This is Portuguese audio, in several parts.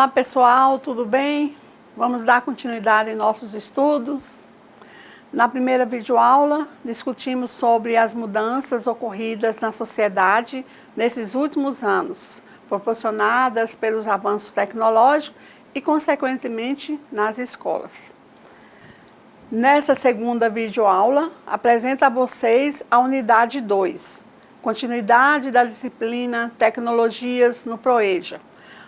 Olá pessoal, tudo bem? Vamos dar continuidade em nossos estudos. Na primeira videoaula, discutimos sobre as mudanças ocorridas na sociedade nesses últimos anos, proporcionadas pelos avanços tecnológicos e, consequentemente, nas escolas. Nessa segunda videoaula, apresento a vocês a unidade 2, continuidade da disciplina Tecnologias no ProEja,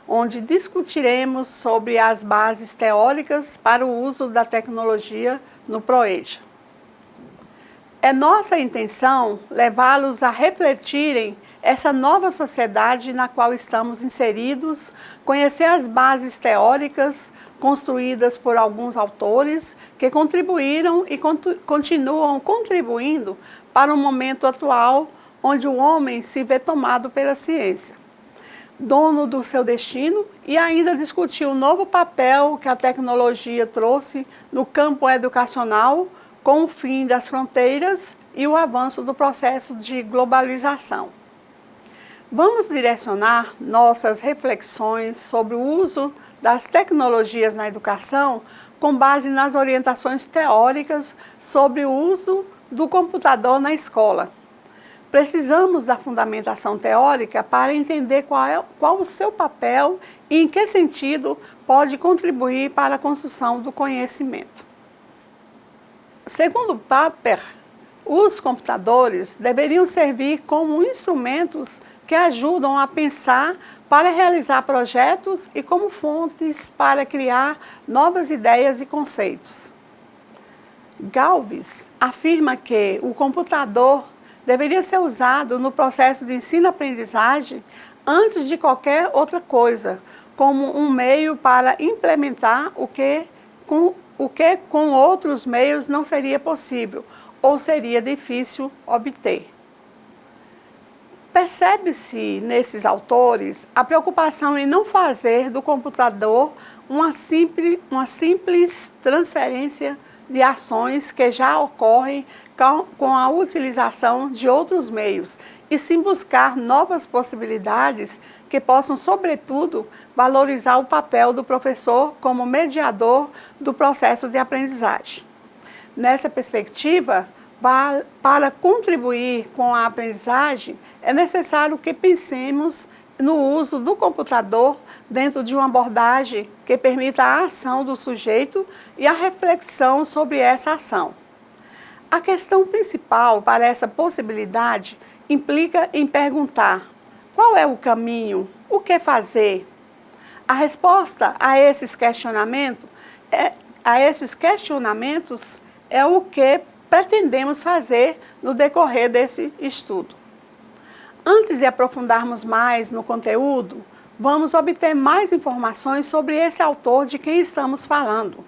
onde discutiremos sobre as bases teóricas para o uso da tecnologia no ProEja. É nossa intenção levá-los a refletirem essa nova sociedade na qual estamos inseridos, conhecer as bases teóricas construídas por alguns autores que contribuíram e continuam contribuindo para o momento atual, onde o homem se vê tomado pela ciência, dono do seu destino, e ainda discutir o novo papel que a tecnologia trouxe no campo educacional com o fim das fronteiras e o avanço do processo de globalização. Vamos direcionar nossas reflexões sobre o uso das tecnologias na educação com base nas orientações teóricas sobre o uso do computador na escola. Precisamos da fundamentação teórica para entender qual o seu papel e em que sentido pode contribuir para a construção do conhecimento. Segundo Popper, os computadores deveriam servir como instrumentos que ajudam a pensar para realizar projetos e como fontes para criar novas ideias e conceitos. Galvez afirma que o computador deveria ser usado no processo de ensino-aprendizagem antes de qualquer outra coisa, como um meio para implementar o que com outros meios não seria possível ou seria difícil obter. Percebe-se nesses autores a preocupação em não fazer do computador uma simples transferência de ações que já ocorrem com a utilização de outros meios, e sim buscar novas possibilidades que possam, sobretudo, valorizar o papel do professor como mediador do processo de aprendizagem. Nessa perspectiva, para contribuir com a aprendizagem, é necessário que pensemos no uso do computador dentro de uma abordagem que permita a ação do sujeito e a reflexão sobre essa ação. A questão principal para essa possibilidade implica em perguntar: qual é o caminho? O que fazer? A resposta a esses questionamentos é o que pretendemos fazer no decorrer desse estudo. Antes de aprofundarmos mais no conteúdo, vamos obter mais informações sobre esse autor de quem estamos falando.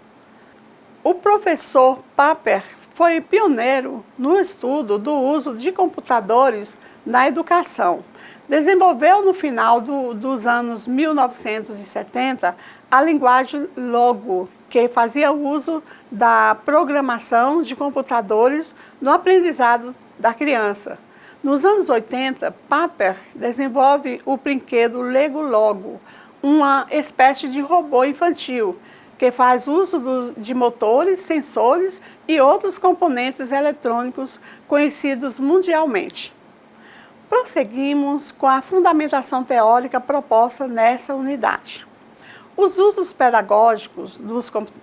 O professor Popper foi pioneiro no estudo do uso de computadores na educação. Desenvolveu no final dos anos 1970 a linguagem Logo, que fazia uso da programação de computadores no aprendizado da criança. Nos anos 80, Popper desenvolve o brinquedo Lego Logo, uma espécie de robô infantil, que faz uso de motores, sensores e outros componentes eletrônicos conhecidos mundialmente. Prosseguimos com a fundamentação teórica proposta nessa unidade. Os usos pedagógicos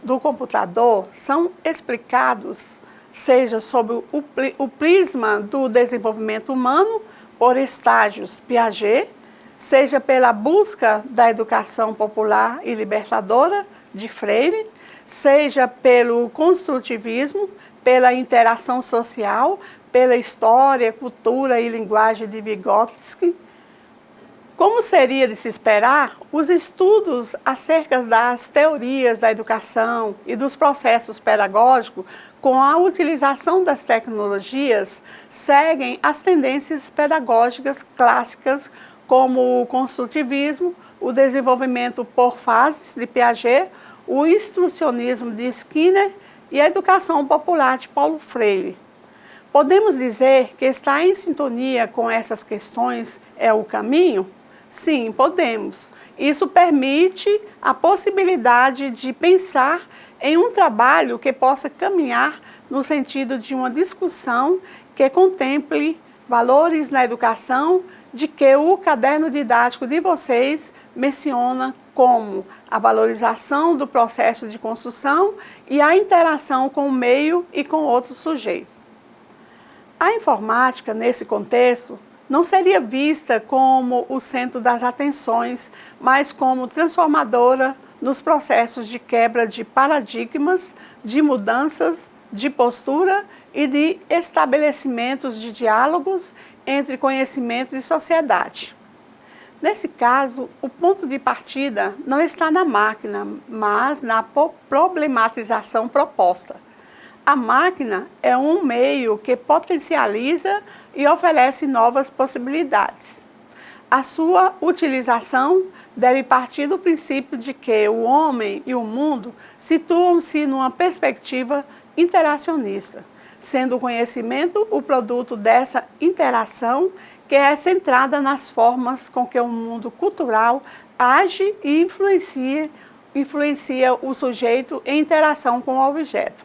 do computador são explicados, seja sob o prisma do desenvolvimento humano, por estágios Piaget, seja pela busca da educação popular e libertadora, de Freire, seja pelo construtivismo, pela interação social, pela história, cultura e linguagem de Vygotsky. Como seria de se esperar, os estudos acerca das teorias da educação e dos processos pedagógicos com a utilização das tecnologias seguem as tendências pedagógicas clássicas como o construtivismo, o desenvolvimento por fases de Piaget, o instrucionismo de Skinner e a educação popular de Paulo Freire. Podemos dizer que estar em sintonia com essas questões é o caminho? Sim, podemos. Isso permite a possibilidade de pensar em um trabalho que possa caminhar no sentido de uma discussão que contemple valores na educação, de que o caderno didático de vocês menciona como a valorização do processo de construção e a interação com o meio e com outros sujeitos. A informática, nesse contexto, não seria vista como o centro das atenções, mas como transformadora nos processos de quebra de paradigmas, de mudanças de postura e de estabelecimentos de diálogos entre conhecimentos e sociedade. Nesse caso, o ponto de partida não está na máquina, mas na problematização proposta. A máquina é um meio que potencializa e oferece novas possibilidades. A sua utilização deve partir do princípio de que o homem e o mundo situam-se numa perspectiva interacionista, sendo o conhecimento o produto dessa interação que é centrada nas formas com que o mundo cultural age e influencia o sujeito em interação com o objeto.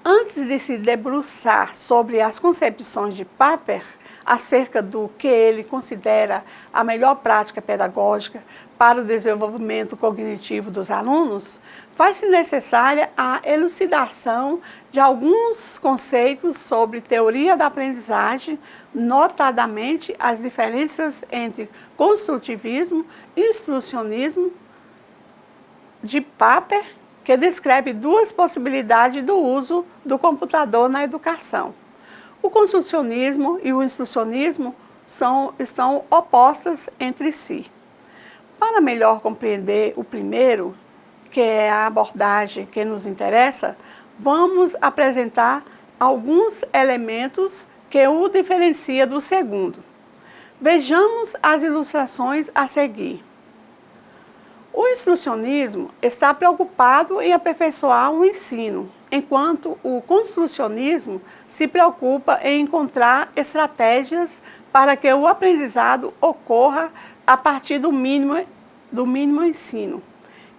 Antes de se debruçar sobre as concepções de Papert acerca do que ele considera a melhor prática pedagógica para o desenvolvimento cognitivo dos alunos, faz-se necessária a elucidação de alguns conceitos sobre teoria da aprendizagem, notadamente as diferenças entre construtivismo e instrucionismo de Papert, que descreve duas possibilidades do uso do computador na educação. O construcionismo e o instrucionismo estão opostas entre si. Para melhor compreender o primeiro, que é a abordagem que nos interessa, vamos apresentar alguns elementos que o diferencia do segundo. Vejamos as ilustrações a seguir. O instrucionismo está preocupado em aperfeiçoar o ensino, enquanto o construcionismo se preocupa em encontrar estratégias para que o aprendizado ocorra a partir do mínimo ensino.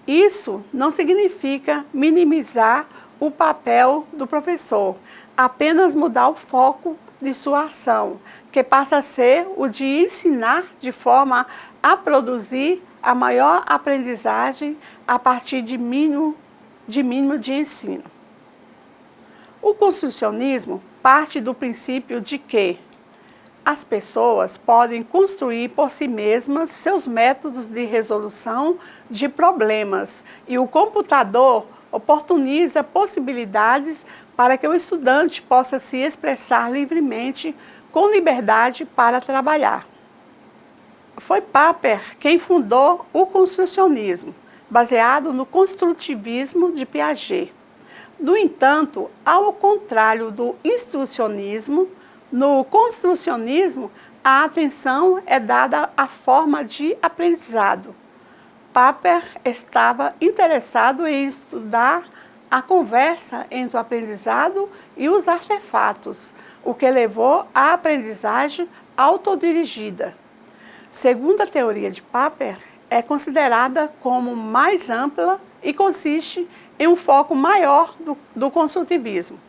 Isso não significa minimizar o papel do professor, apenas mudar o foco de sua ação, que passa a ser o de ensinar de forma a produzir a maior aprendizagem a partir de mínimo de ensino. O construcionismo parte do princípio de que as pessoas podem construir por si mesmas seus métodos de resolução de problemas e o computador oportuniza possibilidades para que o estudante possa se expressar livremente, com liberdade para trabalhar. Foi Papert quem fundou o construcionismo, baseado no construtivismo de Piaget. No entanto, ao contrário do instrucionismo, no construcionismo a atenção é dada à forma de aprendizado. Papert estava interessado em estudar a conversa entre o aprendizado e os artefatos, o que levou à aprendizagem autodirigida. Segundo a teoria de Papert, é considerada como mais ampla e consiste em um foco maior do construtivismo.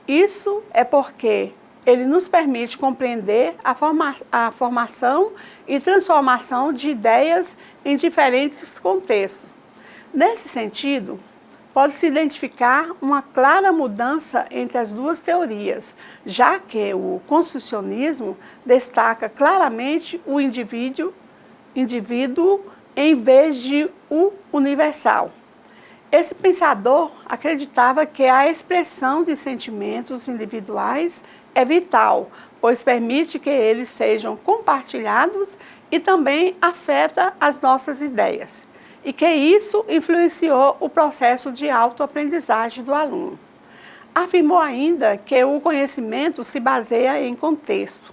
Isso é porque ele nos permite compreender a formação e transformação de ideias em diferentes contextos. Nesse sentido, pode-se identificar uma clara mudança entre as duas teorias, já que o construcionismo destaca claramente o indivíduo em vez de o universal. Esse pensador acreditava que a expressão de sentimentos individuais é vital, pois permite que eles sejam compartilhados e também afeta as nossas ideias, e que isso influenciou o processo de autoaprendizagem do aluno. Afirmou ainda que o conhecimento se baseia em contexto.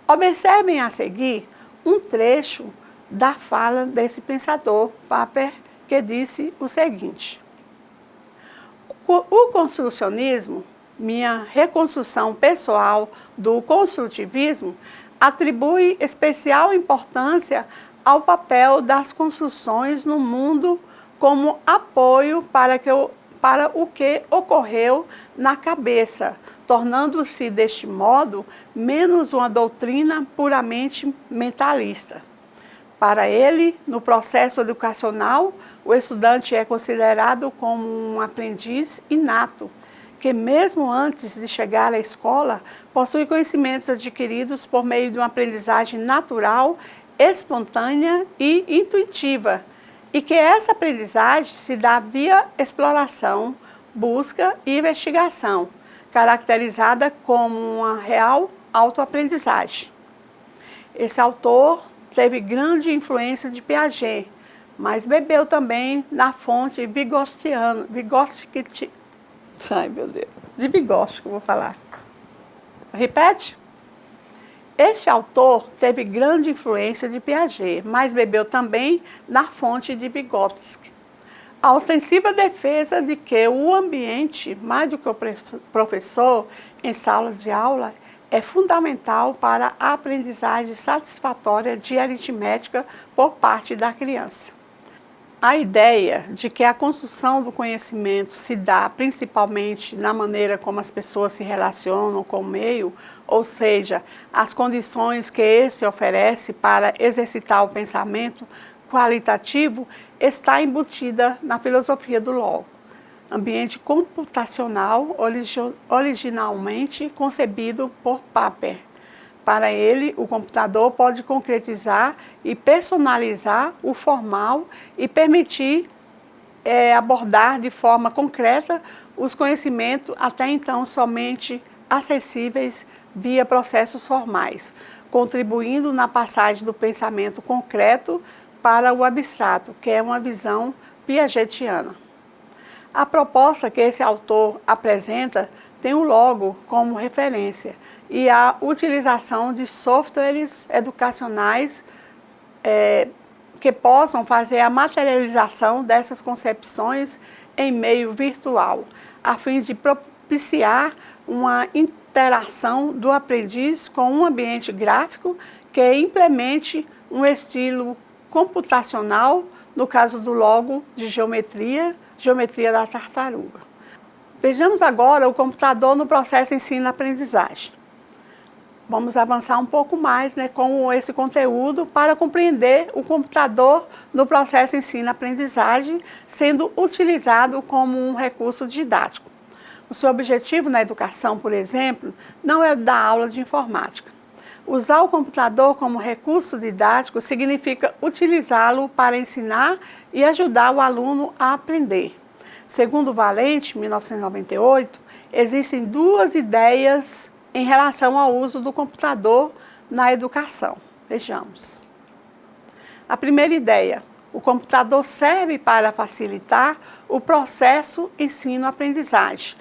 Observem a seguir um trecho da fala desse pensador, Papert, que disse o seguinte: o construcionismo, minha reconstrução pessoal do construtivismo, atribui especial importância ao papel das construções no mundo como apoio para o que ocorreu na cabeça, tornando-se, deste modo, menos uma doutrina puramente mentalista. Para ele, no processo educacional, o estudante é considerado como um aprendiz inato, que mesmo antes de chegar à escola, possui conhecimentos adquiridos por meio de uma aprendizagem natural, espontânea e intuitiva, e que essa aprendizagem se dá via exploração, busca e investigação, caracterizada como uma real autoaprendizagem. Esse autor teve grande influência de Piaget, mas bebeu também na fonte vigotskiana, de Vygotsky, vou falar. Repete? Este autor teve grande influência de Piaget, mas bebeu também na fonte de Vygotsky. A ostensiva defesa de que o ambiente, mais do que o professor em sala de aula, é fundamental para a aprendizagem satisfatória de aritmética por parte da criança. A ideia de que a construção do conhecimento se dá principalmente na maneira como as pessoas se relacionam com o meio, ou seja, as condições que este oferece para exercitar o pensamento qualitativo, está embutida na filosofia do Logo, ambiente computacional originalmente concebido por Popper. Para ele, o computador pode concretizar e personalizar o formal e permitir abordar de forma concreta os conhecimentos até então somente acessíveis via processos formais, contribuindo na passagem do pensamento concreto para o abstrato, que é uma visão piagetiana. A proposta que esse autor apresenta tem o Logo como referência e a utilização de softwares educacionais que possam fazer a materialização dessas concepções em meio virtual, a fim de propiciar uma interação do aprendiz com um ambiente gráfico que implemente um estilo computacional, no caso do Logo de geometria da tartaruga. Vejamos agora o computador no processo ensino-aprendizagem. Vamos avançar um pouco mais com esse conteúdo para compreender o computador no processo ensino-aprendizagem sendo utilizado como um recurso didático. O seu objetivo na educação, por exemplo, não é dar aula de informática. Usar o computador como recurso didático significa utilizá-lo para ensinar e ajudar o aluno a aprender. Segundo Valente, 1998, existem duas ideias em relação ao uso do computador na educação. Vejamos. A primeira ideia: o computador serve para facilitar o processo ensino-aprendizagem.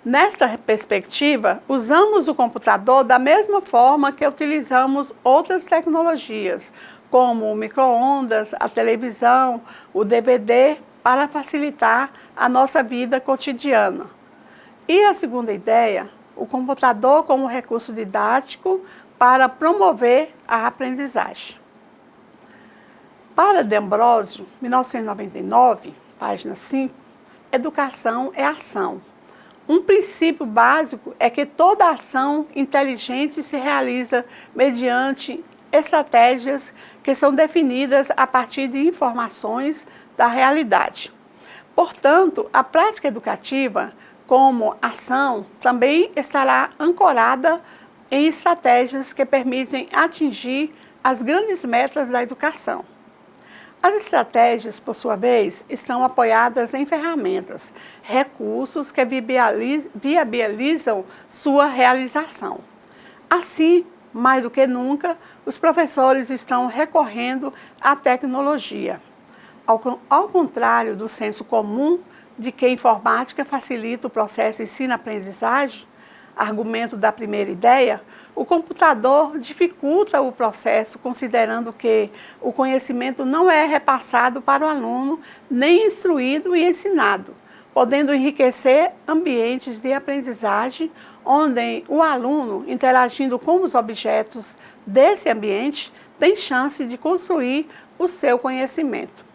Nesta perspectiva, usamos o computador da mesma forma que utilizamos outras tecnologias, como o micro-ondas, a televisão, o DVD, para facilitar a nossa vida cotidiana. E a segunda ideia: o computador como recurso didático para promover a aprendizagem. Para D'Ambrosio, 1999, página 5, educação é ação. Um princípio básico é que toda ação inteligente se realiza mediante estratégias que são definidas a partir de informações da realidade. Portanto, a prática educativa, como ação, também estará ancorada em estratégias que permitem atingir as grandes metas da educação. As estratégias, por sua vez, estão apoiadas em ferramentas, recursos que viabilizam sua realização. Assim, mais do que nunca, os professores estão recorrendo à tecnologia. Ao contrário do senso comum de que a informática facilita o processo ensino-aprendizagem, argumento da primeira ideia, o computador dificulta o processo, considerando que o conhecimento não é repassado para o aluno, nem instruído e ensinado, podendo enriquecer ambientes de aprendizagem, onde o aluno, interagindo com os objetos desse ambiente, tem chance de construir o seu conhecimento.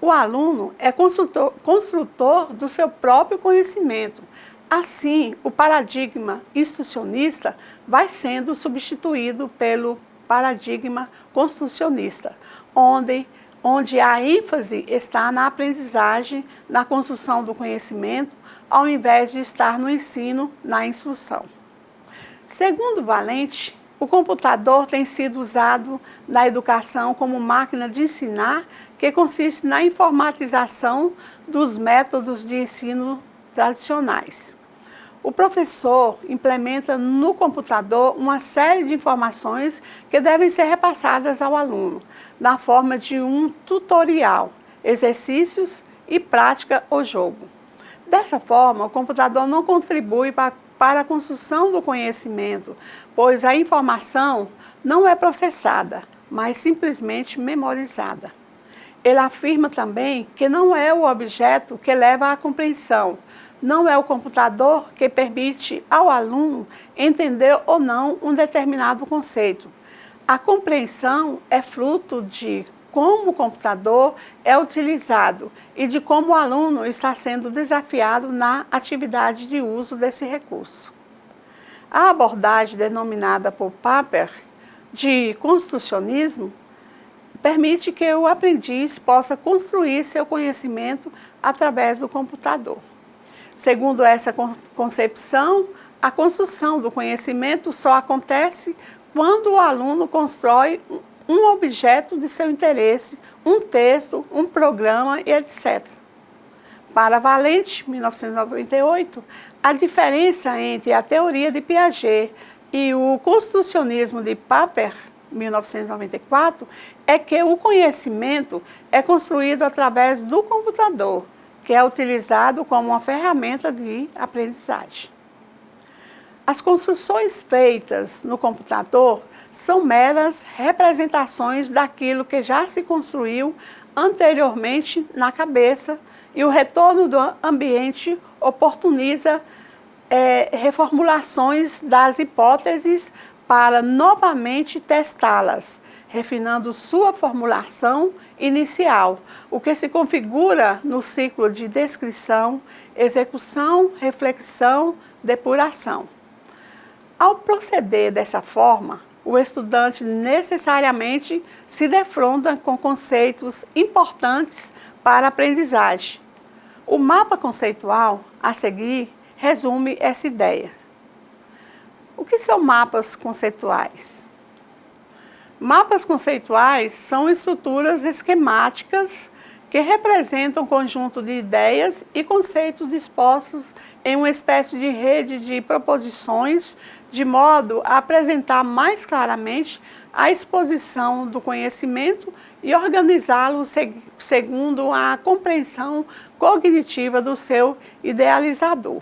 O aluno é construtor do seu próprio conhecimento. Assim, o paradigma instrucionista vai sendo substituído pelo paradigma construcionista, onde a ênfase está na aprendizagem, na construção do conhecimento, ao invés de estar no ensino, na instrução. Segundo Valente, o computador tem sido usado na educação como máquina de ensinar, que consiste na informatização dos métodos de ensino tradicionais. O professor implementa no computador uma série de informações que devem ser repassadas ao aluno, na forma de um tutorial, exercícios e prática ou jogo. Dessa forma, o computador não contribui para a construção do conhecimento, pois a informação não é processada, mas simplesmente memorizada. Ele afirma também que não é o objeto que leva à compreensão, não é o computador que permite ao aluno entender ou não um determinado conceito. A compreensão é fruto de como o computador é utilizado e de como o aluno está sendo desafiado na atividade de uso desse recurso. A abordagem denominada por Popper de construcionismo permite que o aprendiz possa construir seu conhecimento através do computador. Segundo essa concepção, a construção do conhecimento só acontece quando o aluno constrói um objeto de seu interesse, um texto, um programa e etc. Para Valente, 1998, a diferença entre a teoria de Piaget e o construcionismo de Popper, 1994, é que o conhecimento é construído através do computador, que é utilizado como uma ferramenta de aprendizagem. As construções feitas no computador são meras representações daquilo que já se construiu anteriormente na cabeça, e o retorno do ambiente oportuniza reformulações das hipóteses para novamente testá-las, refinando sua formulação inicial, o que se configura no ciclo de descrição, execução, reflexão, depuração. Ao proceder dessa forma, o estudante necessariamente se defronta com conceitos importantes para a aprendizagem. O mapa conceitual, a seguir, resume essa ideia. O que são mapas conceituais? Mapas conceituais são estruturas esquemáticas que representam um conjunto de ideias e conceitos dispostos em uma espécie de rede de proposições, de modo a apresentar mais claramente a exposição do conhecimento e organizá-lo segundo a compreensão cognitiva do seu idealizador.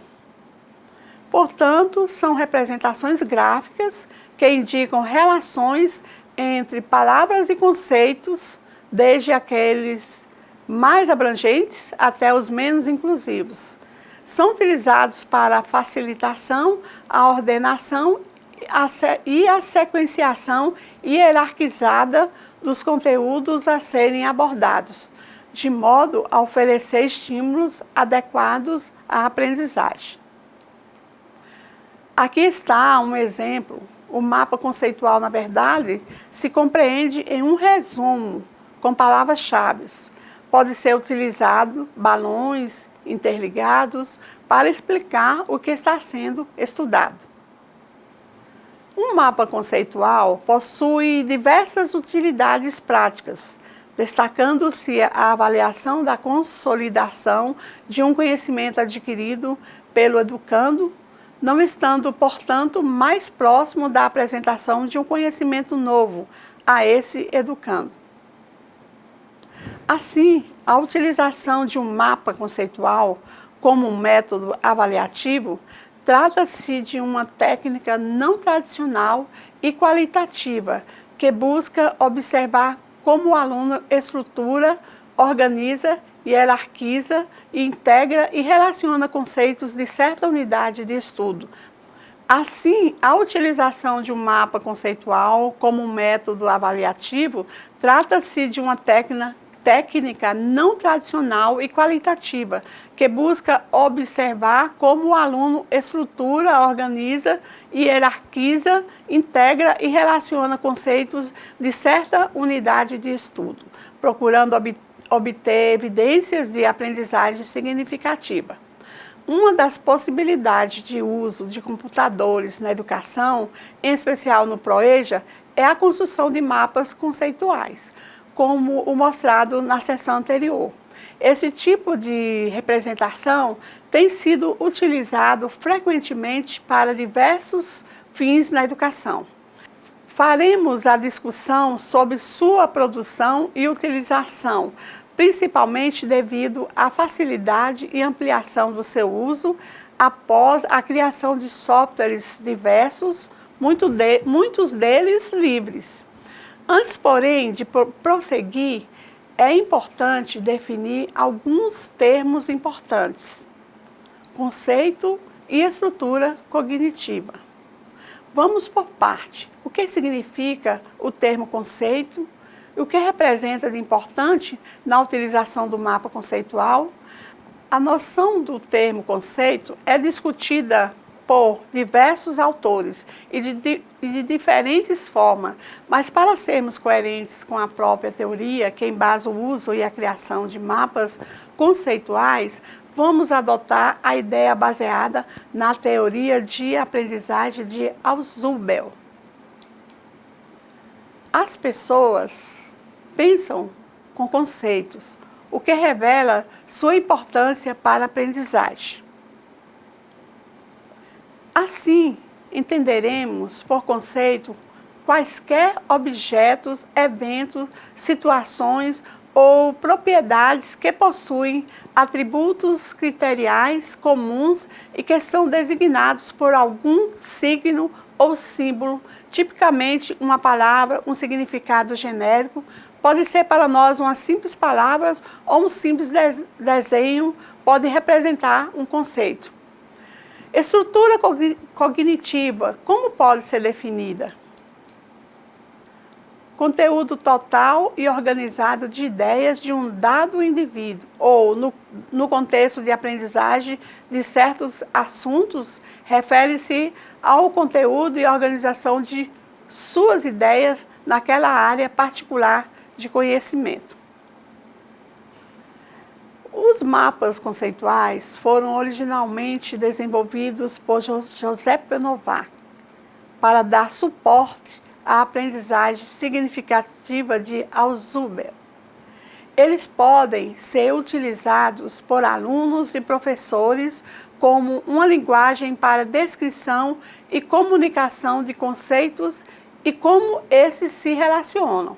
Portanto, são representações gráficas que indicam relações entre palavras e conceitos, desde aqueles mais abrangentes até os menos inclusivos. São utilizados para a facilitação, a ordenação e a sequenciação hierarquizada dos conteúdos a serem abordados, de modo a oferecer estímulos adequados à aprendizagem. Aqui está um exemplo. O mapa conceitual, na verdade, se compreende em um resumo com palavras-chave. Pode ser utilizado balões interligados para explicar o que está sendo estudado. Um mapa conceitual possui diversas utilidades práticas, destacando-se a avaliação da consolidação de um conhecimento adquirido pelo educando, não estando, portanto, mais próximo da apresentação de um conhecimento novo a esse educando. Assim, a utilização de um mapa conceitual como um método avaliativo trata-se de uma técnica não tradicional e qualitativa que busca observar como o aluno estrutura, organiza, hierarquiza, integra e relaciona conceitos de certa unidade de estudo, Assim, a utilização de um mapa conceitual como um método avaliativo trata-se de uma técnica não tradicional e qualitativa, que busca observar como o aluno estrutura, organiza, hierarquiza, integra e relaciona conceitos de certa unidade de estudo, procurando obter evidências de aprendizagem significativa. Uma das possibilidades de uso de computadores na educação, em especial no ProEja, é a construção de mapas conceituais, como o mostrado na sessão anterior. Esse tipo de representação tem sido utilizado frequentemente para diversos fins na educação. Faremos a discussão sobre sua produção e utilização, principalmente devido à facilidade e ampliação do seu uso após a criação de softwares diversos, muitos deles livres. Antes, porém, de prosseguir, é importante definir alguns termos importantes: conceito e estrutura cognitiva. Vamos por parte. O que significa o termo conceito? O que representa de importante na utilização do mapa conceitual? A noção do termo conceito é discutida por diversos autores e de diferentes formas, mas para sermos coerentes com a própria teoria que embasa o uso e a criação de mapas conceituais, vamos adotar a ideia baseada na teoria de aprendizagem de Ausubel. As pessoas pensam com conceitos, o que revela sua importância para a aprendizagem. Assim, entenderemos por conceito quaisquer objetos, eventos, situações ou propriedades que possuem atributos criteriais comuns e que são designados por algum signo ou símbolo, tipicamente uma palavra, um significado genérico. Pode ser para nós uma simples palavra ou um simples desenho, pode representar um conceito. Estrutura cognitiva, como pode ser definida? Conteúdo total e organizado de ideias de um dado indivíduo, ou no contexto de aprendizagem de certos assuntos, refere-se ao conteúdo e organização de suas ideias naquela área particular de conhecimento. Os mapas conceituais foram originalmente desenvolvidos por Joseph Novak para dar suporte à aprendizagem significativa de Ausubel. Eles podem ser utilizados por alunos e professores como uma linguagem para descrição e comunicação de conceitos e como esses se relacionam.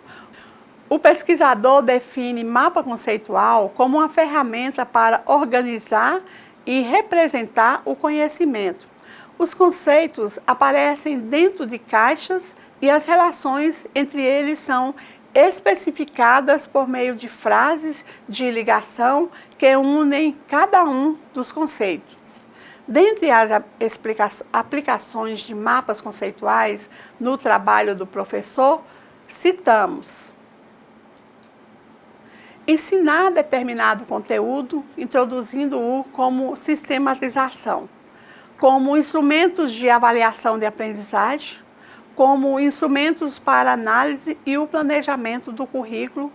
O pesquisador define mapa conceitual como uma ferramenta para organizar e representar o conhecimento. Os conceitos aparecem dentro de caixas e as relações entre eles são especificadas por meio de frases de ligação que unem cada um dos conceitos. Dentre as aplicações de mapas conceituais no trabalho do professor, citamos: ensinar determinado conteúdo, introduzindo-o como sistematização, como instrumentos de avaliação de aprendizagem, como instrumentos para análise e o planejamento do currículo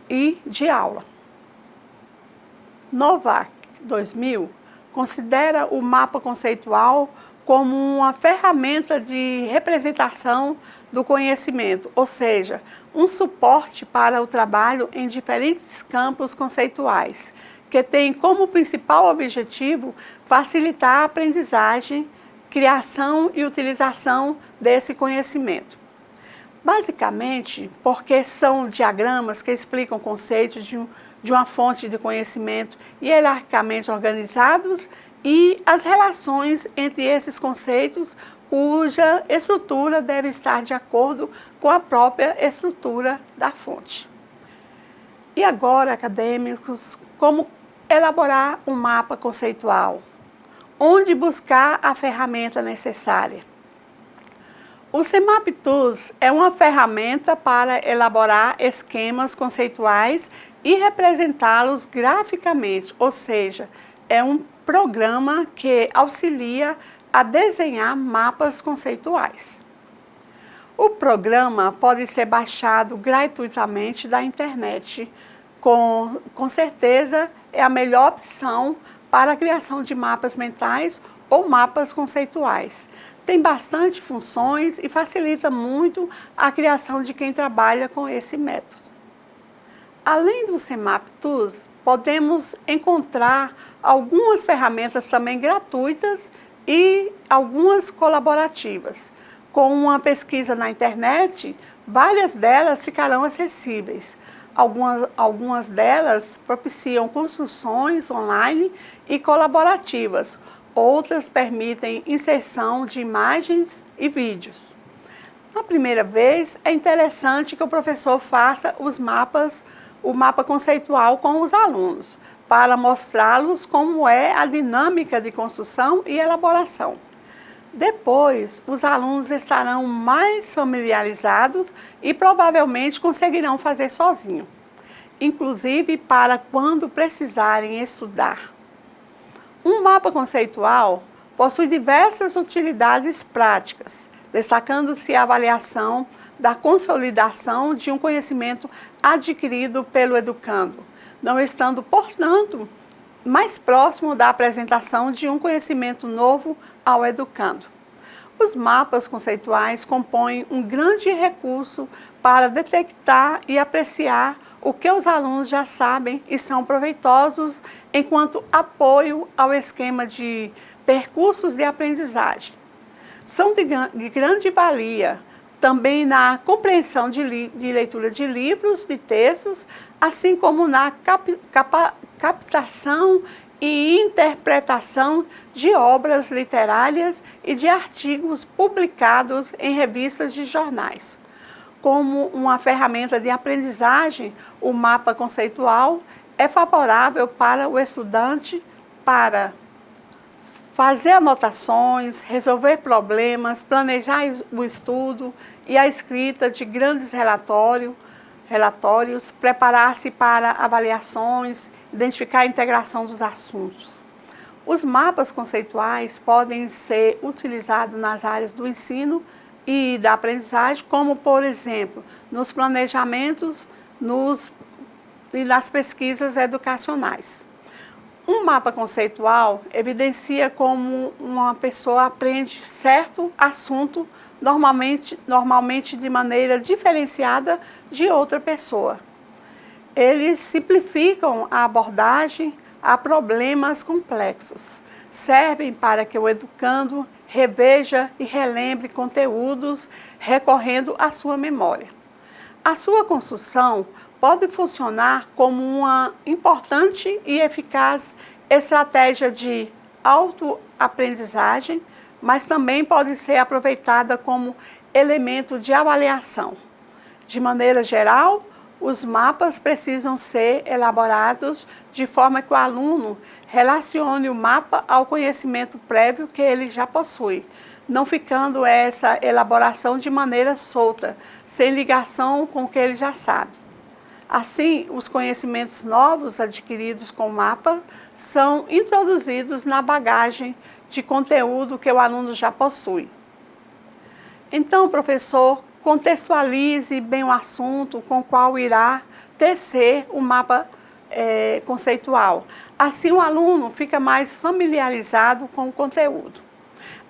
e de aula. Novak, 2000, considera o mapa conceitual como uma ferramenta de representação do conhecimento, ou seja, um suporte para o trabalho em diferentes campos conceituais, que tem como principal objetivo facilitar a aprendizagem, criação e utilização desse conhecimento. Basicamente, porque são diagramas que explicam conceitos de uma fonte de conhecimento hierarquicamente organizados e as relações entre esses conceitos, cuja estrutura deve estar de acordo com a própria estrutura da fonte. E agora, acadêmicos, como elaborar um mapa conceitual? onde buscar a ferramenta necessária. O CEMAP Tools é uma ferramenta para elaborar esquemas conceituais e representá-los graficamente, ou seja, é um programa que auxilia a desenhar mapas conceituais. O programa pode ser baixado gratuitamente da internet. Com certeza é a melhor opção para a criação de mapas mentais ou mapas conceituais. Tem bastante funções e facilita muito a criação de quem trabalha com esse método. Além do CEMAP Tools, podemos encontrar algumas ferramentas também gratuitas e algumas colaborativas. Com uma pesquisa na internet, várias delas ficarão acessíveis. Algumas delas propiciam construções online e colaborativas. Outras permitem inserção de imagens e vídeos. Na primeira vez, é interessante que o professor faça o mapa conceitual com os alunos, para mostrá-los como é a dinâmica de construção e elaboração. Depois, os alunos estarão mais familiarizados e provavelmente conseguirão fazer sozinho, inclusive para quando precisarem estudar. Um mapa conceitual possui diversas utilidades práticas, destacando-se a avaliação da consolidação de um conhecimento adquirido pelo educando, não estando, portanto, mais próximo da apresentação de um conhecimento novo ao educando. Os mapas conceituais compõem um grande recurso para detectar e apreciar o que os alunos já sabem e são proveitosos enquanto apoio ao esquema de percursos de aprendizagem. São de grande valia também na compreensão de leitura de livros, de textos, assim como na captação e interpretação de obras literárias e de artigos publicados em revistas de jornais. Como uma ferramenta de aprendizagem, o mapa conceitual é favorável para o estudante para fazer anotações, resolver problemas, planejar o estudo e a escrita de grandes relatórios, preparar-se para avaliações, identificar a integração dos assuntos. Os mapas conceituais podem ser utilizados nas áreas do ensino e da aprendizagem, como, por exemplo, nos planejamentos e nas pesquisas educacionais. Um mapa conceitual evidencia como uma pessoa aprende certo assunto, normalmente de maneira diferenciada de outra pessoa. Eles simplificam a abordagem a problemas complexos. Servem para que o educando reveja e relembre conteúdos recorrendo à sua memória. A sua construção pode funcionar como uma importante e eficaz estratégia de autoaprendizagem, mas também pode ser aproveitada como elemento de avaliação. De maneira geral, os mapas precisam ser elaborados de forma que o aluno relacione o mapa ao conhecimento prévio que ele já possui, não ficando essa elaboração de maneira solta, sem ligação com o que ele já sabe. Assim, os conhecimentos novos adquiridos com o mapa são introduzidos na bagagem de conteúdo que o aluno já possui. Então, professor, contextualize bem o assunto com o qual irá tecer o mapa conceitual. Assim, o aluno fica mais familiarizado com o conteúdo.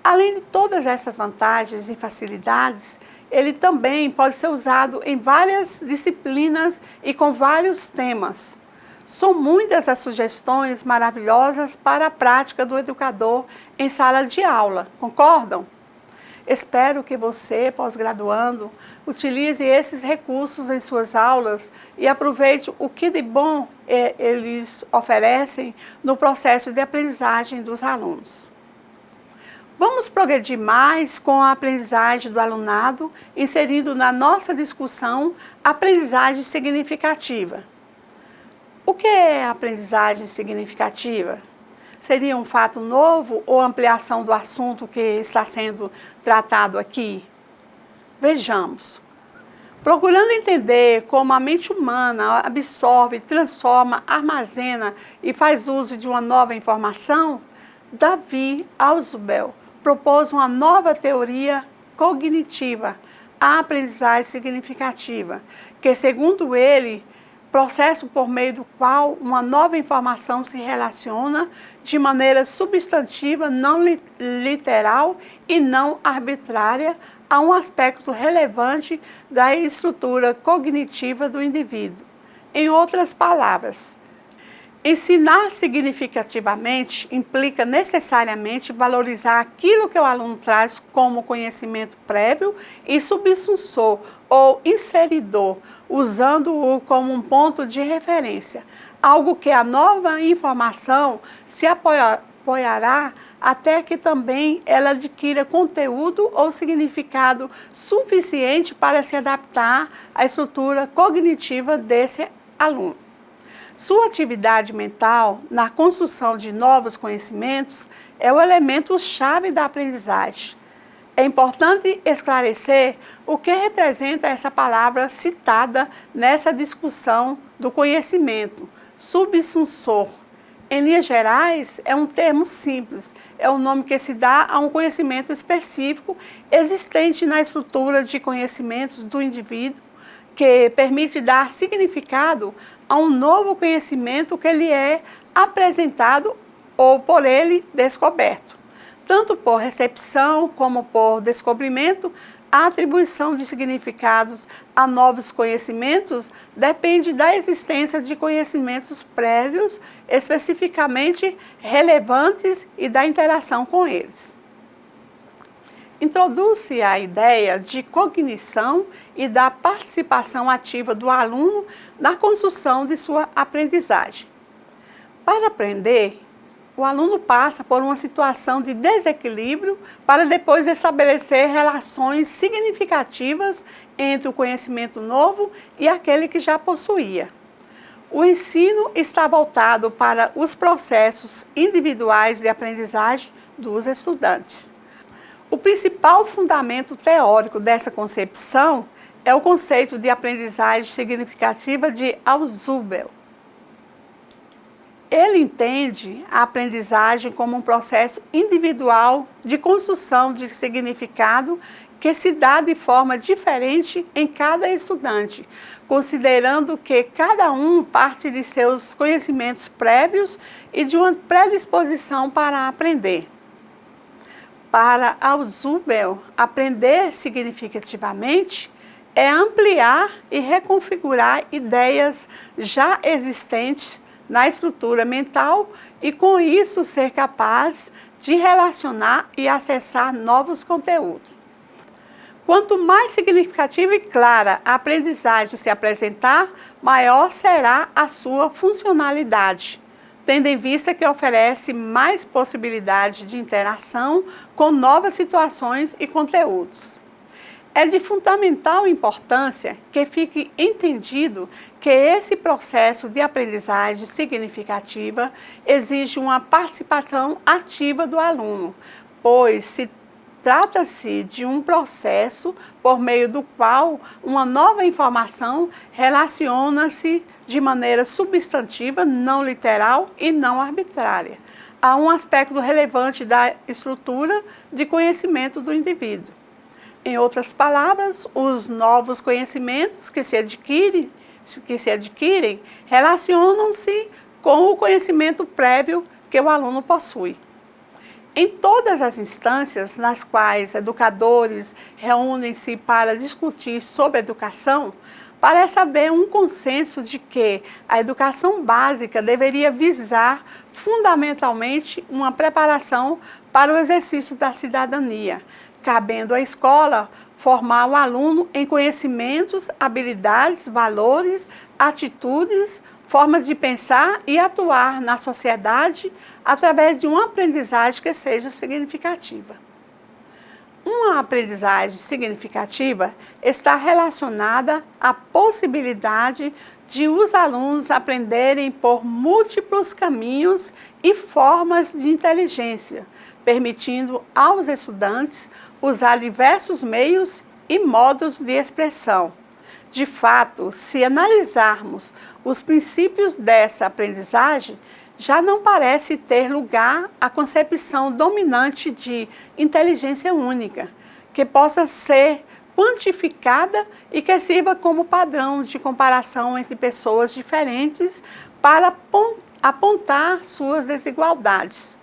Além de todas essas vantagens e facilidades, ele também pode ser usado em várias disciplinas e com vários temas. São muitas as sugestões maravilhosas para a prática do educador em sala de aula, concordam? Espero que você, pós-graduando, utilize esses recursos em suas aulas e aproveite o que de bom eles oferecem no processo de aprendizagem dos alunos. Vamos progredir mais com a aprendizagem do alunado, inserindo na nossa discussão a aprendizagem significativa. O que é a aprendizagem significativa? seria um fato novo ou ampliação do assunto que está sendo tratado aqui? Vejamos. Procurando entender como a mente humana absorve, transforma, armazena e faz uso de uma nova informação, Davi Ausubel propôs uma nova teoria cognitiva, a aprendizagem significativa, que, segundo ele, processo por meio do qual uma nova informação se relaciona de maneira substantiva, não literal e não arbitrária a um aspecto relevante da estrutura cognitiva do indivíduo. Em outras palavras, ensinar significativamente implica necessariamente valorizar aquilo que o aluno traz como conhecimento prévio e subsunsor ou inseridor, usando-o como um ponto de referência, algo que a nova informação se apoiará até que também ela adquira conteúdo ou significado suficiente para se adaptar à estrutura cognitiva desse aluno. Sua atividade mental na construção de novos conhecimentos é o elemento-chave da aprendizagem. É importante esclarecer o que representa essa palavra citada nessa discussão do conhecimento, subsunsor. Em linhas gerais, é um termo simples, é o nome que se dá a um conhecimento específico existente na estrutura de conhecimentos do indivíduo, que permite dar significado a um novo conhecimento que lhe é apresentado ou por ele descoberto. Tanto por recepção como por descobrimento, a atribuição de significados a novos conhecimentos depende da existência de conhecimentos prévios especificamente relevantes e da interação com eles. Introduz-se a ideia de cognição e da participação ativa do aluno na construção de sua aprendizagem. Para aprender, o aluno passa por uma situação de desequilíbrio para depois estabelecer relações significativas entre o conhecimento novo e aquele que já possuía. O ensino está voltado para os processos individuais de aprendizagem dos estudantes. O principal fundamento teórico dessa concepção é o conceito de aprendizagem significativa de Ausubel. Ele entende a aprendizagem como um processo individual de construção de significado que se dá de forma diferente em cada estudante, considerando que cada um parte de seus conhecimentos prévios e de uma predisposição para aprender. Para Ausubel, aprender significativamente é ampliar e reconfigurar ideias já existentes na estrutura mental e, com isso, ser capaz de relacionar e acessar novos conteúdos. Quanto mais significativa e clara a aprendizagem se apresentar, maior será a sua funcionalidade, tendo em vista que oferece mais possibilidades de interação com novas situações e conteúdos. É de fundamental importância que fique entendido que esse processo de aprendizagem significativa exige uma participação ativa do aluno, pois trata-se de um processo por meio do qual uma nova informação relaciona-se de maneira substantiva, não literal e não arbitrária, a um aspecto relevante da estrutura de conhecimento do indivíduo. Em outras palavras, os novos conhecimentos que se adquirem relacionam-se com o conhecimento prévio que o aluno possui. Em todas as instâncias nas quais educadores reúnem-se para discutir sobre educação, parece haver um consenso de que a educação básica deveria visar fundamentalmente uma preparação para o exercício da cidadania, cabendo à escola formar o aluno em conhecimentos, habilidades, valores, atitudes, formas de pensar e atuar na sociedade através de uma aprendizagem que seja significativa. Uma aprendizagem significativa está relacionada à possibilidade de os alunos aprenderem por múltiplos caminhos e formas de inteligência, permitindo aos estudantes usar diversos meios e modos de expressão. De fato, se analisarmos os princípios dessa aprendizagem, já não parece ter lugar a concepção dominante de inteligência única, que possa ser quantificada e que sirva como padrão de comparação entre pessoas diferentes para apontar suas desigualdades.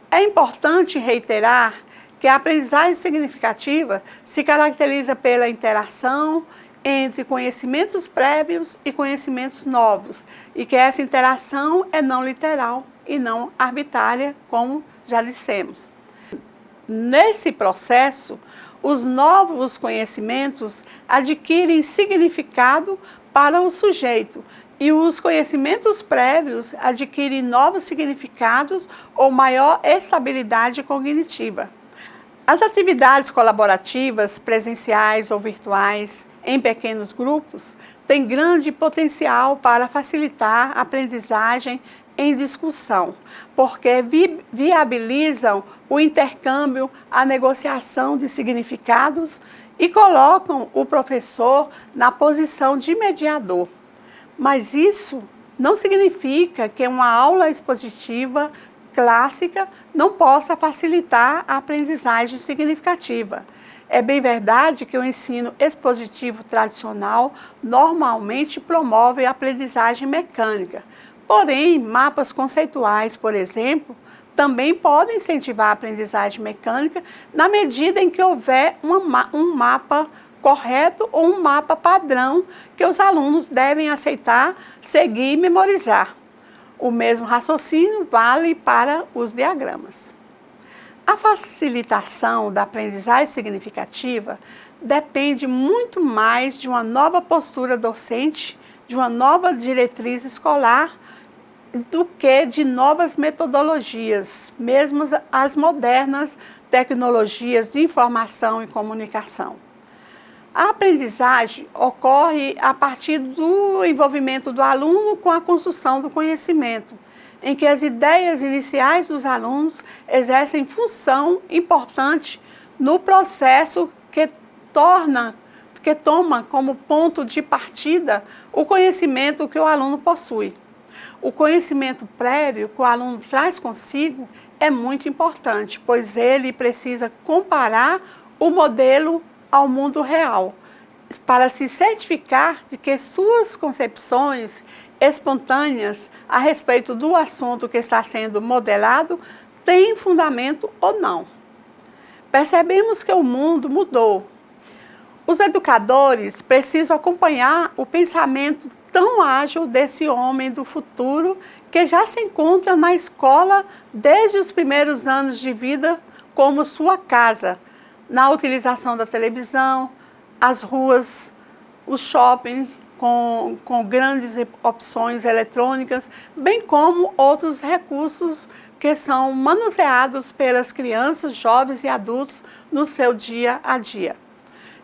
É importante reiterar que a aprendizagem significativa se caracteriza pela interação entre conhecimentos prévios e conhecimentos novos, e que essa interação é não literal e não arbitrária, como já dissemos. Nesse processo, os novos conhecimentos adquirem significado para o sujeito e os conhecimentos prévios adquirem novos significados ou maior estabilidade cognitiva. As atividades colaborativas, presenciais ou virtuais, em pequenos grupos, têm grande potencial para facilitar a aprendizagem em discussão, porque viabilizam o intercâmbio, a negociação de significados e colocam o professor na posição de mediador. Mas isso não significa que uma aula expositiva clássica não possa facilitar a aprendizagem significativa. É bem verdade que o ensino expositivo tradicional normalmente promove a aprendizagem mecânica. Porém, mapas conceituais, por exemplo, também podem incentivar a aprendizagem mecânica na medida em que houver um mapa correto ou um mapa padrão que os alunos devem aceitar, seguir e memorizar. O mesmo raciocínio vale para os diagramas. A facilitação da aprendizagem significativa depende muito mais de uma nova postura docente, de uma nova diretriz escolar, do que de novas metodologias, mesmo as modernas tecnologias de informação e comunicação. A aprendizagem ocorre a partir do envolvimento do aluno com a construção do conhecimento, em que as ideias iniciais dos alunos exercem função importante no processo que toma como ponto de partida o conhecimento que o aluno possui. O conhecimento prévio que o aluno traz consigo é muito importante, pois ele precisa comparar o modelo ao mundo real, para se certificar de que suas concepções espontâneas a respeito do assunto que está sendo modelado têm fundamento ou não. Percebemos que o mundo mudou. Os educadores precisam acompanhar o pensamento tão ágil desse homem do futuro que já se encontra na escola desde os primeiros anos de vida como sua casa, na utilização da televisão, as ruas, os shoppings com grandes opções eletrônicas, bem como outros recursos que são manuseados pelas crianças, jovens e adultos no seu dia a dia.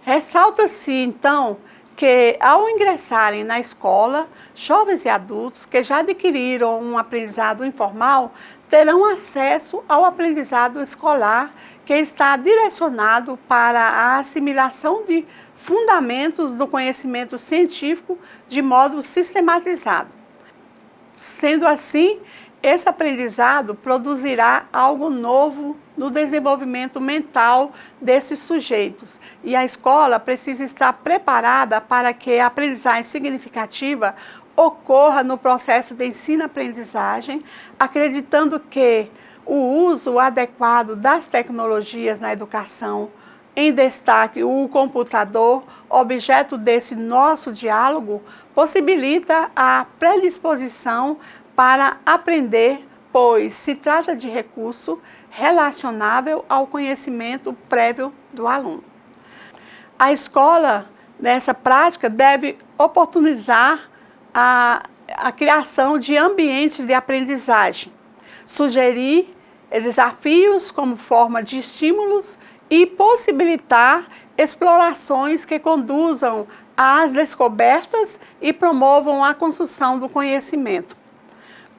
Ressalta-se, então, que ao ingressarem na escola, jovens e adultos que já adquiriram um aprendizado informal terão acesso ao aprendizado escolar que está direcionado para a assimilação de fundamentos do conhecimento científico de modo sistematizado. Sendo assim, esse aprendizado produzirá algo novo no desenvolvimento mental desses sujeitos, e a escola precisa estar preparada para que a aprendizagem significativa ocorra no processo de ensino-aprendizagem, acreditando que o uso adequado das tecnologias na educação, em destaque o computador, objeto desse nosso diálogo, possibilita a predisposição para aprender, pois se trata de recurso relacionável ao conhecimento prévio do aluno. A escola, nessa prática, deve oportunizar a criação de ambientes de aprendizagem, sugerir desafios como forma de estímulos e possibilitar explorações que conduzam às descobertas e promovam a construção do conhecimento.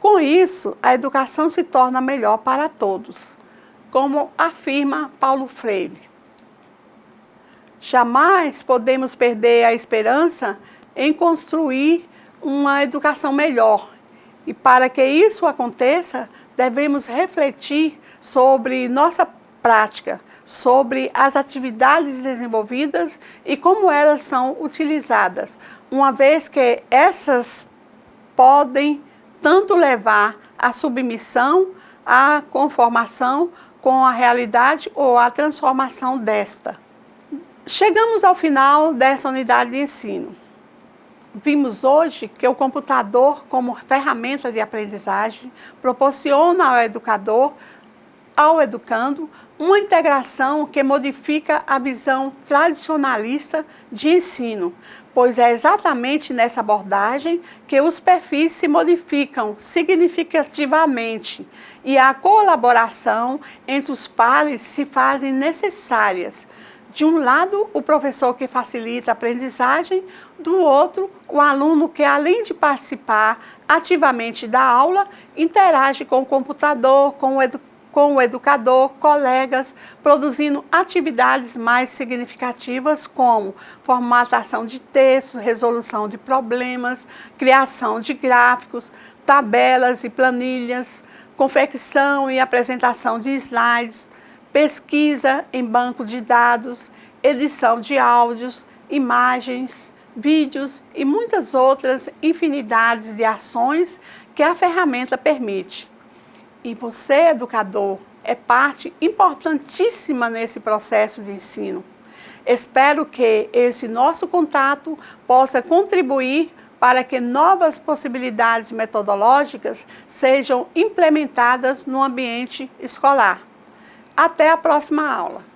Com isso, a educação se torna melhor para todos, como afirma Paulo Freire. Jamais podemos perder a esperança em construir uma educação melhor. E para que isso aconteça, devemos refletir sobre nossa prática, sobre as atividades desenvolvidas e como elas são utilizadas, uma vez que essas podem tanto levar à submissão, à conformação com a realidade ou à transformação desta. Chegamos ao final dessa unidade de ensino. Vimos hoje que o computador, como ferramenta de aprendizagem, proporciona ao educador, ao educando, uma integração que modifica a visão tradicionalista de ensino, pois é exatamente nessa abordagem que os perfis se modificam significativamente e a colaboração entre os pares se fazem necessárias. De um lado, o professor que facilita a aprendizagem, do outro, o aluno que, além de participar ativamente da aula, interage com o computador, com o educador, colegas, produzindo atividades mais significativas como formatação de textos, resolução de problemas, criação de gráficos, tabelas e planilhas, confecção e apresentação de slides, pesquisa em banco de dados, edição de áudios, imagens, vídeos e muitas outras infinidades de ações que a ferramenta permite. E você, educador, é parte importantíssima nesse processo de ensino. Espero que esse nosso contato possa contribuir para que novas possibilidades metodológicas sejam implementadas no ambiente escolar. Até a próxima aula.